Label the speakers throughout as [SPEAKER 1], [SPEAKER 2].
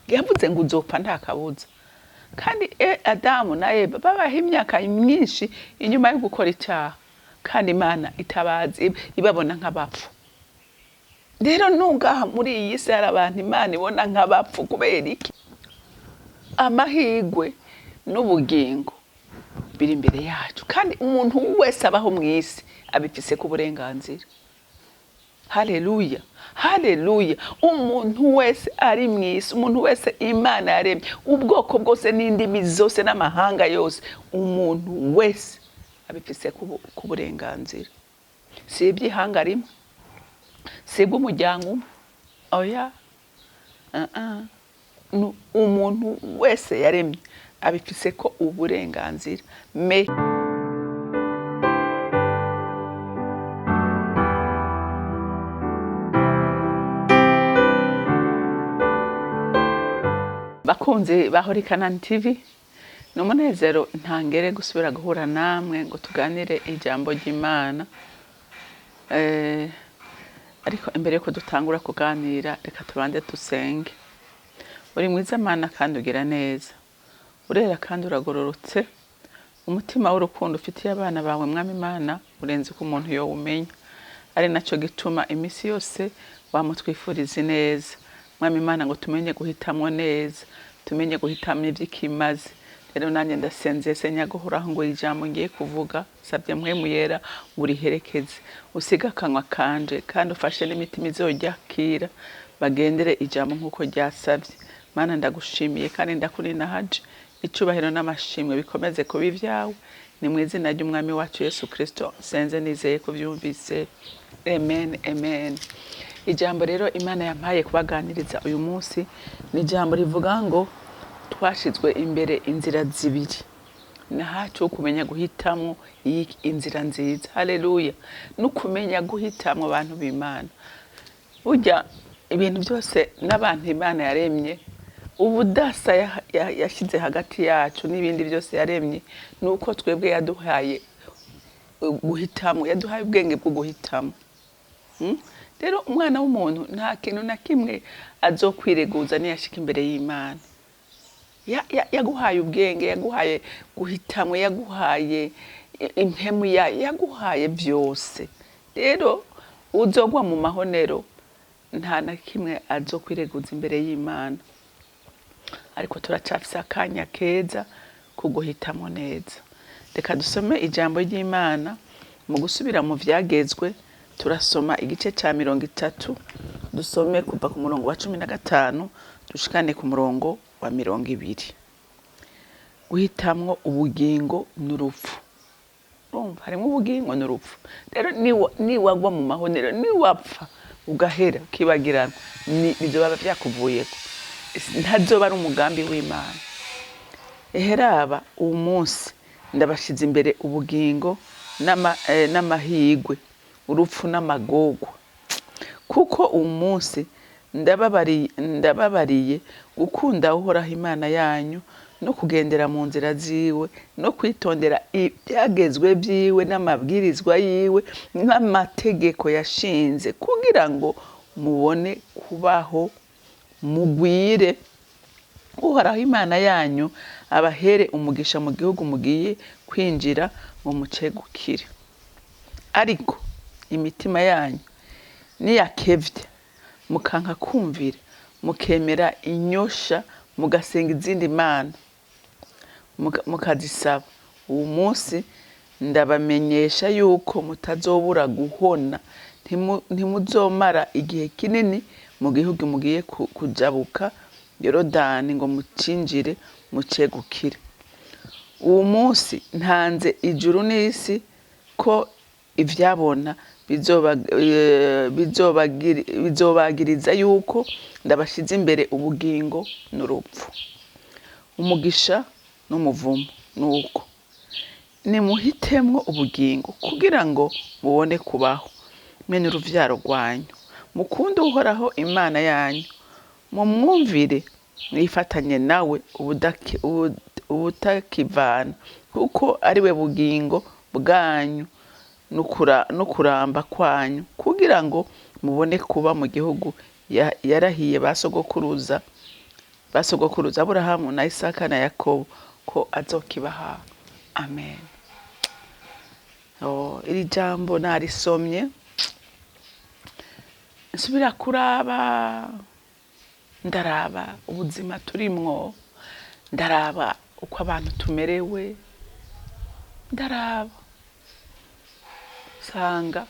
[SPEAKER 1] yavuze ngo uzopfa nta kabuza kandi Adamu na Eva babaho imyaka myinshi inyuma yo gukora icyaha kandi Imana itabazi ibabona nk'abapfu. Rero nungaha muri iyi si hari abantu Imana ibona nk'abapfu kubera iki? Amahigwe n'ubugingo biri imbere yacu kandi umuntu wese abaho mu isi abifise ku burenganzira. Haleluya, haleluya. Umuntu wese ari mu isi, umuntu wese Imana yaremye, ubwoko bwose n'indimi zose n'amahanga yose, umuntu wese abifise ku burenganzira. Si iby'ihanga rimwe, si iby'umuryango umwe, oya, umuntu wese yaremye abifise ko uburenganzira. Bakunzi bahorikana TV, n'umunezero ntangere gusubira guhura namwe ngo tuganire ijambo ry'Imana. Ariko imbere yuko dutangura kuganira reka tubanze dusenge. Uri mwiza Mana kandi ugira neza, urera kandi uragororotse, umutima w'urukundo ufitiye abana bawe Mwami Imana urenze ko umuntu yowumenya. Ari naco gituma imisi yose wamutwifuriza neza Mwami Imana ngo tumenye guhitamwo neza, tumenye guhitamwo ivy'ikimazi. Rero nanje ndasenze senya guhoraho ngo ijambo ngiye kuvuga savye mpwemu yera uriherekeze, usiga akanwa kanje kandi ufashe n'imitima izoryakira bagendere ijambo nkuko ryasavye. Mana ndagushimiye kandi ndakurinahaje, icubahiro n'amashimwe bikomeze kuba ivyawe, ni mu izina ry'umwami wacu Yesu Kristo senze nizeye ko vyumvise. Amen, amen. Ijambo rero Imana yampaye kubaganiriza uyu munsi ni ijambo rivuga ngo twashizwe imbere inzira zibiri, nahacu kumenya guhitamwo inzira nziza. Haleluya. Nukumenya guhitamwo abantu b'Imana. Burya ibintu byose n'abantu Imana yaremye, ubudasa yashize hagati yacu n'ibindi byose yaremye, nuko twebwe yaduhaye guhitamwo, yaduhaye ubwenge bwo guhitamwo. Rero umwana w'umuntu nta kintu na kimwe azokwireguza niyashika imbere y'Imana. Yaguhaye ubwenge, yaguhaye guhitamwo, yaguhaye impemu, yaguhaye byose. Rero uzogwa mu mahonero nta na kimwe azokwireguza imbere y'Imana. Ariko turacafise akanya keza kuguhitamwo neza. Reka dusome ijambo ry'Imana mu gusubira mu vyagezwe. Turasoma igice ca 30, dusome kuva ku murongo wa 15 dushikane ku murongo wa 20. Guhitamwo ubugingo n'urupfu. Urumva harimo ubugingo n'urupfu. Rero niwagwa mu mahonero, niwapfa ugahera ukibagirana, bizoba vyakuvuyeko, ntazoba ari umugambi w'Imana. Eheraba uwo munsi ndabashize imbere ubugingo n'amahigwe, urupfu n'amagorwa. Kuko uwo munsi ndababariye gukunda Uhoraho Imana yanyu no kugendera mu nzira ziwe no kwitondera ibyagezwe byiwe n'amabwirizwa yiwe n'amategeko yashinze, kugira ngo mubone kubaho mugwire. Uhoraho Imana yanyu abahere umugisha mu gihugu mugiye kwinjira ngo mucegukire. Ariko imitima yanyu niyakevye mukanka kumvira, mukemera inyosha, mugasenga izindi mana mukazisaba, uwo munsi ndabamenyesha yuko mutazobura guhona, ntimuzomara igihe kinini mu gihugu mugiye kujabuka Yorodani ngo mucinjire mucegukire. Uwo munsi ntanze ijuru n'isi ko ivyabona bizobagiriza yuko ndabashize imbere ubugingo n'urupfu, umugisha n'umuvumo. Nuko nimuhitemwo ubugingo kugira ngo mubone kubaho mwe n'uruvyaro rwanyu, mukunde Uhoraho Imana yanyu, mumwumvire mwifatanye nawe ubutakivana, kuko ari we bugingo bwanyu no kuramba kwanyu, kugira ngo mubone kuba mu gihugu yarahiye basogokuruza basogokuruza Aburahamu na Isaka na Yakobo ko azokibaha. Amen. Iri jambo narisomye nsubira kuraba, ndaraba ubuzima turimwo, ndaraba uko abantu tumerewe, ndaraba sanga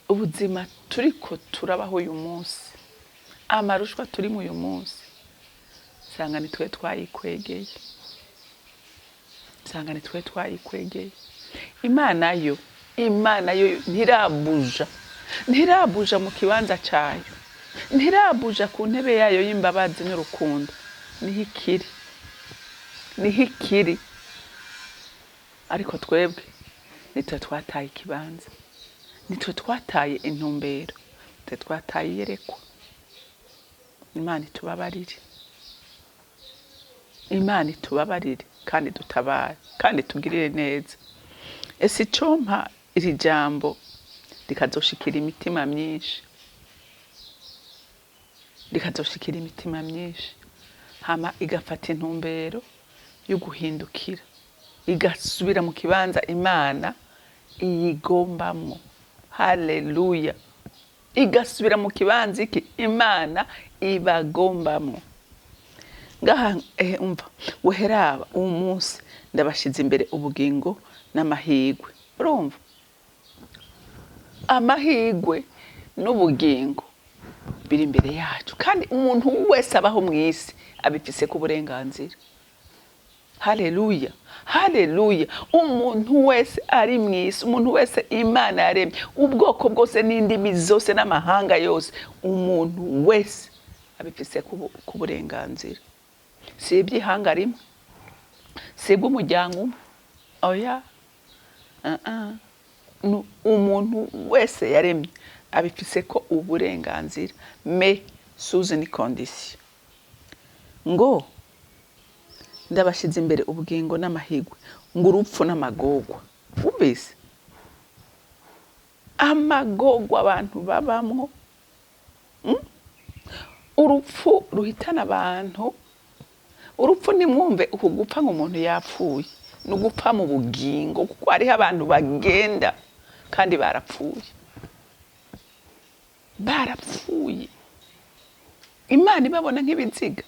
[SPEAKER 1] ubuzima turiko turabaho uyu munsi, amarushwa turimo uyu munsi, sanga nitwe twayikwegeye, sanga nitwe twayikwegeye. Imana yo ntirabuja mu kibanza cyayo, ntirabuja ku ntebe yayo y'imbabazi n'urukundo. Niho ikiri, ariko twebwe nitwe twataye ikibanza, nitwe twataye intumbero, nitwe twataye iyerekwa. Imana itubabarire, Imana itubabarire kandi dutabare kandi tugirire neza. Ese icompa iri jambo rikazoshikira imitima myinshi, rikazoshikira imitima myinshi, hama igafata intumbero yo guhindukira, igasubira mu kibanza Imana iyigombamwo. Haleluya. Igasubira mu kibanza iki Imana ibagombamwo. Ngaha umva guheraba uwo munsi ndabashize imbere ubugingo n'amahigwe. Urumva? Amahigwe n'ubugingo biri imbere yacu, kandi umuntu wese abaho mu isi abifise ku burenganzira. Haleluya, haleluya. Umuntu wese ari mu isi, umuntu wese Imana yaremye, ubwoko bwose n'indimi zose n'amahanga yose, umuntu wese abifise ku burenganzira. Si iby'ihanga rimwe, si iby'umuryango umwe, oya, umuntu wese yaremye abifise ko uburenganzira, me sous une condition. Ngo ndabashize imbere ubugingo n'amahigwe, ngo urupfu n'amagorwa. Ubese amagorwa abantu babamwo, urupfu ruhitana abantu. Urupfu nimwumve uku gupfa nk'umuntu yapfuye, no gupfa mu bugingo, kuko hariho abantu bagenda kandi barapfuye, Imana ibabona nk'ibiziga.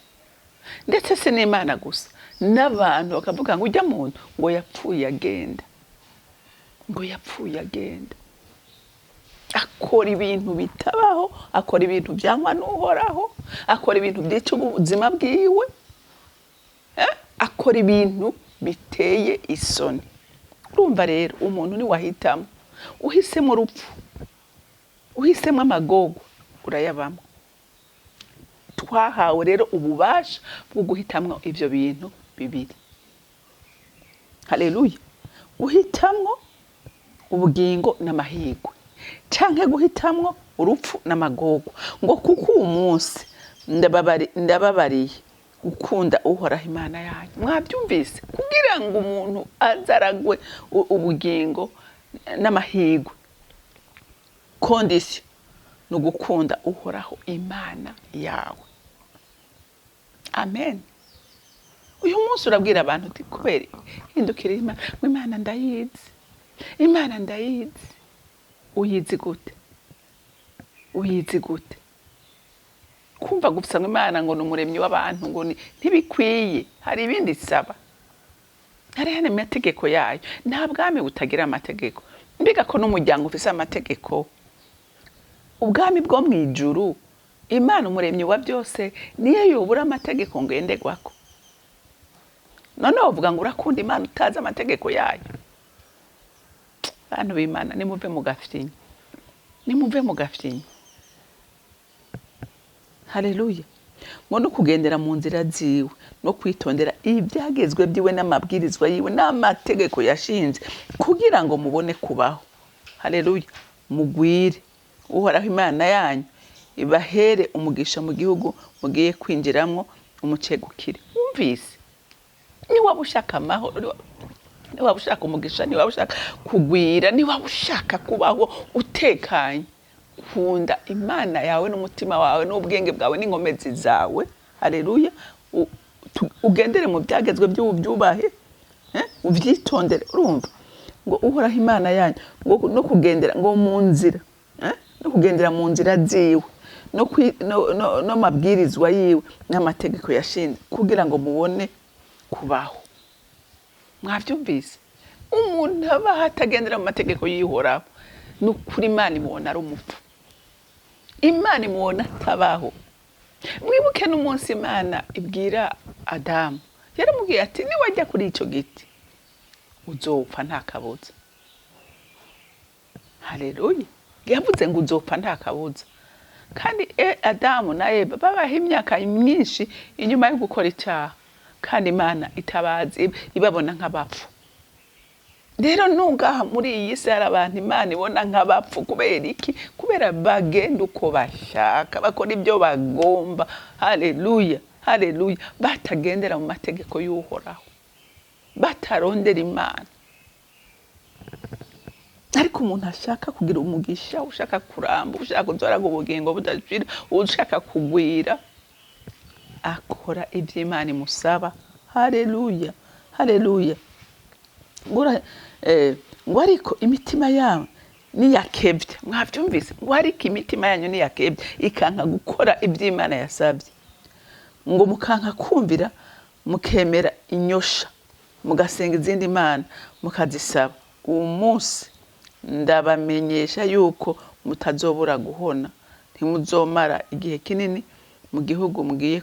[SPEAKER 1] Ndetse se n'Imana gusa, n'abantu bakavuga ngo ujya muntu ngo yapfuye agenda, ngo yapfuye agenda, akora ibintu bitabaho, akora ibintu byangwa n'uhoraho, akora ibintu byica ubuzima bwiwe, akora ibintu biteye isoni. Urumva rero umuntu ni wahitamo, uhisemo urupfu, uhisemo amagorwa, urayabamo. Twahawe rero ububasha bwo guhitamwo ivyo bintu bibiri. Haleluya. Guhitamwo ubugingo n'amahigwe, canke guhitamwo urupfu n'amagorwa. Ngo kuko uwo munsi ndababariye gukunda uhoraho Imana yanyu. Mwabyumvise? Kugira ngo umuntu azaragwe ubugingo n'amahigwe, condition no gukunda uhoraho Imana yawe. Amen. Uyu munsi urabwira abantu uti kubera hindukira Imana, Imana ndayizi, Imana ndayizi. Uyizi gute? Uyizi gute? Kumva gupsa ngo Imana ngo n'umuremyi w'abantu ngo ntibikwiye, hari ibindi isaba. Hari hane amategeko yayo, nta bwami butagira amategeko. Mbiga ko n'umuryango ufise amategeko. Ubwami bwo mwijuru, Imana umuremyi wa byose niyo yobura amategeko ngendegwako. None uvuga ngo urakunda Imana utazi amategeko yayo. Bantu b'Imana nimuve mu gafyinyi, nimuve mu gafyinyi. Haleluya. Ngo no kugendera mu nzira ziwe, no kwitondera ibyagezwe byiwe n'amabwirizwa yiwe n'amategeko yashinze, kugira ngo mubone kubaho. Haleluya. Mugwire uhoraho Imana yanyu ibahere umugisha mu gihugu mugiye kwinjiramwo umucegukire. Umvise? Ni wabushaka amahoro, ni wabushaka umugisha, ni wabushaka kugwira, ni wabushaka kubaho utekanye. Kunda Imana yawe n'umutima wawe n'ubwenge bwawe n'inkomezi zawe. haleluya, ugendere mu byagezwe by'ubyubahe, ubyitondere. Urumva ngo uhoraho Imana yanyu ngo no kugendera ngo mu nzira, no kugendera mu nzira ziwe no mabwirizwa yiwe n'amategeko yashinze kugira ngo mubone kubaho. Mwavyumvise? Umuntu aba hatagendera mu mategeko yihoraho n'ukuri Imana imubona ari umupfu, Imana imubona atabaho. Mwibuke n'umunsi Imana ibwira Adamu, yaramubwiye ati niwajya kuri ico giti uzopfa nta kabuza. Haleluya, yavuze ngo uzopfa nta kabuza. Kandi Adamu na Eva babaho imyaka myinshi inyuma yo gukora icyaha, kandi Imana itabazi, ibabona nk'abapfu. Rero nungaha muri iyi si hari abantu Imana ibona nk'abapfu. Kubera iki? Kubera bagenda uko bashaka, bakora ibyo bagomba. Haleluya, haleluya, batagendera mu mategeko y'uhoraho, batarondera Imana. Ariko umuntu ashaka kugira umugisha, ushaka kuramba, ushaka kuzoraga ubugingo budashira, ushaka kugwira, akora ibyo Imana imusaba. Haleluya, haleluya. Ngo ariko imitima yawe niyakebye. Mwavyumvise? Ngo ariko imitima yanyu niyakebye ikanka gukora ibyo Imana yasabye, ngo mukanka kumvira, mukemera inyosha, mugasenga izindi mana, mukazisaba, uwo munsi ndabamenyesha yuko mutazobura guhona, ntimuzomara igihe kinini mu gihugu mugiye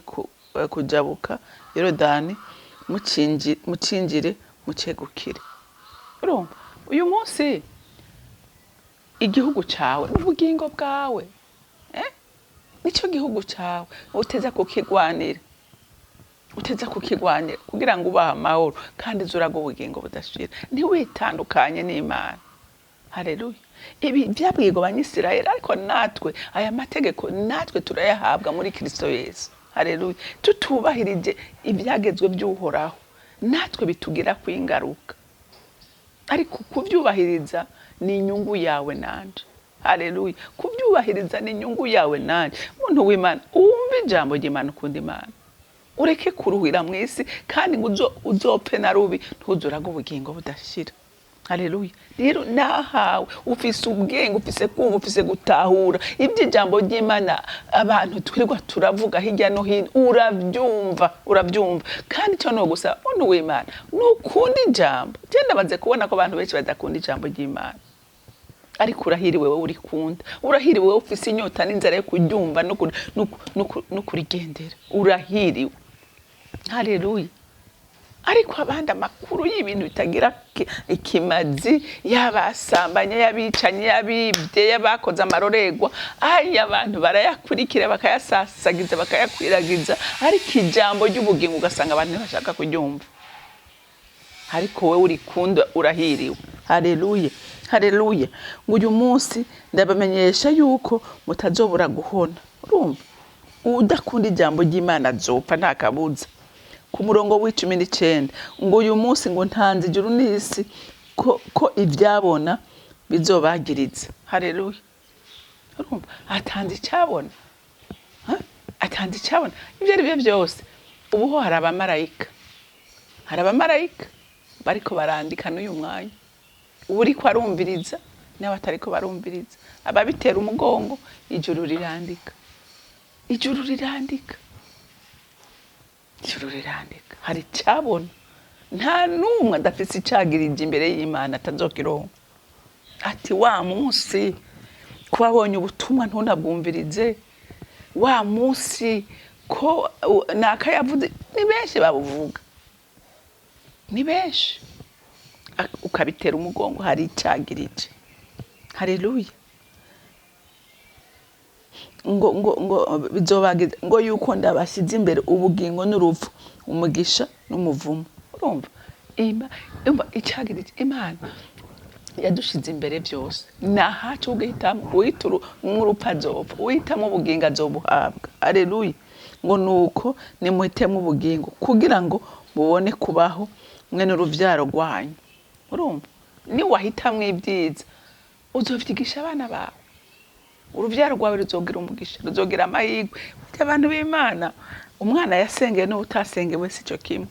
[SPEAKER 1] kujabuka Yorodani, mucinjire mucegukire. Urumva? Uyu munsi igihugu cawe n'ubugingo bwawe, nico gihugu cawe, uteza kukigwanira, kugira ngo ubahe amahoro kandi zuraga ubugingo budashira, ntiwitandukanye n'Imana. Haleluya. Ibi byabwigo abanyisirayeli, ariko natwe aya mategeko natwe turayahabwa muri Kristo Yesu. Haleluya. Tutubahirije ibyagezwe by'uhoraho, natwe bitugira kwingaruka, ariko kubyubahiriza ni inyungu yawe nanje. Haleluya. Kubyubahiriza ni inyungu yawe nanje. Muntu w'Imana, umva ijambo ry'Imana, ukunda Imana, ureke kuruhira mu isi, kandi uzopfe na rubi, ntuzuraga ubugingo budashira. Haleluya. Rero nahawe ufise ubwenge, ufise kumva, ufise gutahura ibyo ijambo ry'Imana abantu twirirwa turavuga hirya no hino, urabyumva. Kandi cyo no gusa muntu w'Imana nukunda ijambo. Genda baze kubona ko abantu benshi badakunda ijambo ry'Imana, ariko urahiriwe wowe urikunda, urahiriwe wowe ufise inyota n'inzara yo kuryumva no kurigendera, urahiriwe. Haleluya. Ariko abandi amakuru y'ibintu bitagira ikimazi, yabasambanye, yabicanye, yabibye, yabakoze amaroregwa, abantu barayakurikira bakayasasagiza, bakayakwiragiza, ariko ijambo ry'ubugingo ugasanga abantu bashaka kuryumva. Ariko wewe urikunda, urahiriwe. Haleluya, haleluya. Ngo uyu munsi ndabamenyesha yuko mutazobura guhona. Urumva? Udakunda ijambo ry'Imana azopfa nta kabuza. Ku murongo w'19 ngo uyu munsi ngo ntanze ijuru n'isi ko ibyabona bizobagiriza. Haleluya. Urumva? Atanze icyabona, atanze icyabona. Ibyo ari byo byose ubuho hari abamarayika bariko barandika n'uyu mwanya, uri ko arumviriza n'abatariko barumviriza, ababitera umugongo, ijuru rirandika, ijuru rirandika. Hari cyabona, nta numwe adafise icagirije imbere y'Imana atazokironka. Ati wa munsi kubabonye ubutumwa ntunabwumvirize, wa munsi ko nakayavuze, ni benshi babuvuga, ni benshi, ukabitera umugongo, hari icagirije. Haleluya. ngo bizobagiza ngo yuko ndabashyize imbere ubugingo n'urupfu, umugisha n'umuvumo. Urumva? Icyagirije Imana yadushize imbere byose, nahacu ugahitamo uhituru nk'urupfu azopfa, uhitamo ubugingo azobuhabwa. Haleluya. Ngo nuko nimuhitemo ubugingo kugira ngo mubone kubaho mwe n'uruvyaro rwanyu. Urumva? Ni wahitamwe ibyiza uzovyigisha abana bawe, uruvyaro rwawe ruzogira umugisha, ruzogira amahirwe. Abantu b'Imana umwana yasengewe n'utasengewe si cyo kimwe.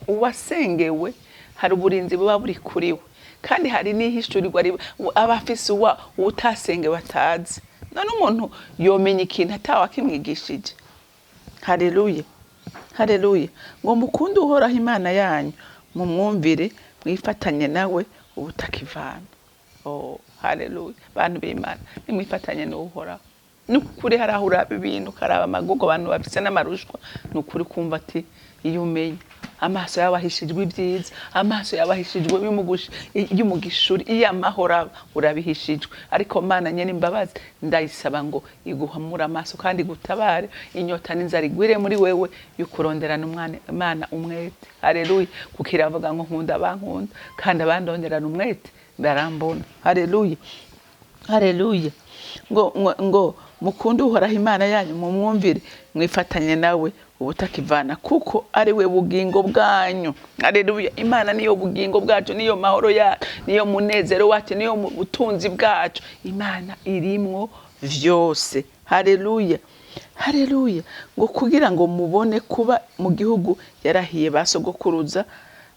[SPEAKER 1] Uwasengewe hari uburinzi buba buri kuri we, kandi hari n'ihishurirwa abafise utasengewe atazi. none umuntu yomenya ikintu atawa kimwigishije. Haleluya, haleluya. Ngo mukunde uhoraho Imana yanyu, mumwumvire, mwifatanye nawe ubutakivana. Oh, haleluya. Bantu b'Imana, nimwifatanye n'uhoraho. Nukuri haraho uraba ibintu, karaba amagugo abantu bafise n'amarushwa, nukuri kumva ati iyo umenye amaso yabahishijwe ibyiza, amaso yabahishijwe y'umugishuri, iyo amahoro urabihishijwe. Ariko Mana nyene imbabazi ndayisaba ngo iguhamura amaso kandi gutabare, inyota n'inzara igwire muri wewe yukuronderana Imana umwete. Haleluya. Kukiravuga ngo nkunda bankunda kandi abandonderana umwete barambona. Haleluya, haleluya. Ngo mukunde uhoraho Imana yanyu, mumwumvire, mwifatanye nawe ubutakivana, kuko ari we bugingo bwanyu. Haleluya. Imana niyo bugingo bwacu, niyo mahoro yacu, niyo munezero wacu, niyo butunzi bwacu. Imana irimwo vyose. Haleluya, haleluya. Ngo kugira ngo mubone kuba mu gihugu yarahiye basogokuruza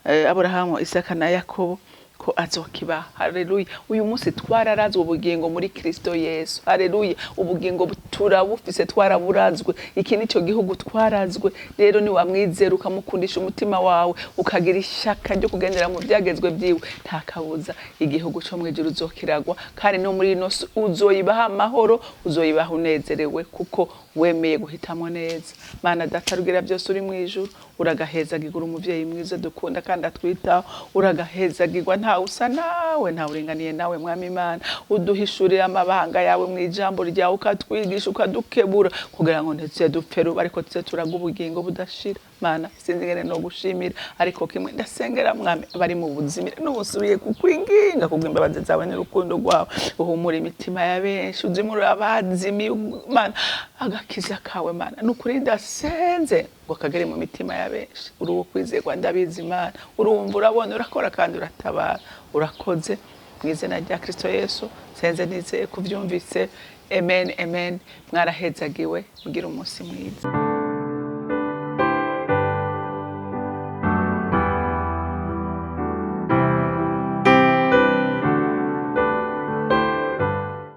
[SPEAKER 1] Aburahamu, Isaka na Yakobo ko azokiba. Haleluya. Uyu munsi twararazwe ubugingo muri Kristo Yesu. Haleluya. Ubugingo turabufise, twaraburazwe. Iki nico gihugu twarazwe. Rero ni wamwizera ukamukundisha umutima wawe, ukagira ishaka ryo kugendera mu byagezwe byiwe, nta kabuza igihugu cyo mwijuru uzokiragwa, kandi no muri ino uzoyibaha amahoro, uzoyibaha unezerewe, kuko wemeye guhitamo neza. Mana data rugira byose uri mwijuru, uragahezagirwa umuvyeyi mwiza dukunda kandi atwitaho, uragahezagirwa nta usa nawe, nta uringaniye nawe Mwami Imana. Uduhishurira amabanga yawe mu ijambo ryawe, ukatwigisha, ukadukebura, kugira ngo ntetse dupferu, ariko tse turaga ubugingo budashira. Mana sinzigere no gushimira, ariko kimwe ndasengera Mwami bari mu buzimire n'ubusubiye kukwinginga kubw'imbabazi zawe n'urukundo rwawe, uhumura imitima ya benshi, uzimura abazimi Mana, agakiza kawe Mana nukuri ndasenze ngo kagere mu mitima ya benshi. Uri uwo kwizerwa ndabizi Mana, urumva, urabona, urakora kandi uratabara. Urakoze mu izina rya Kristo Yesu senze nizeye kuvyumvise. Amen, amen. Mwarahezagiwe, mugira umunsi mwiza.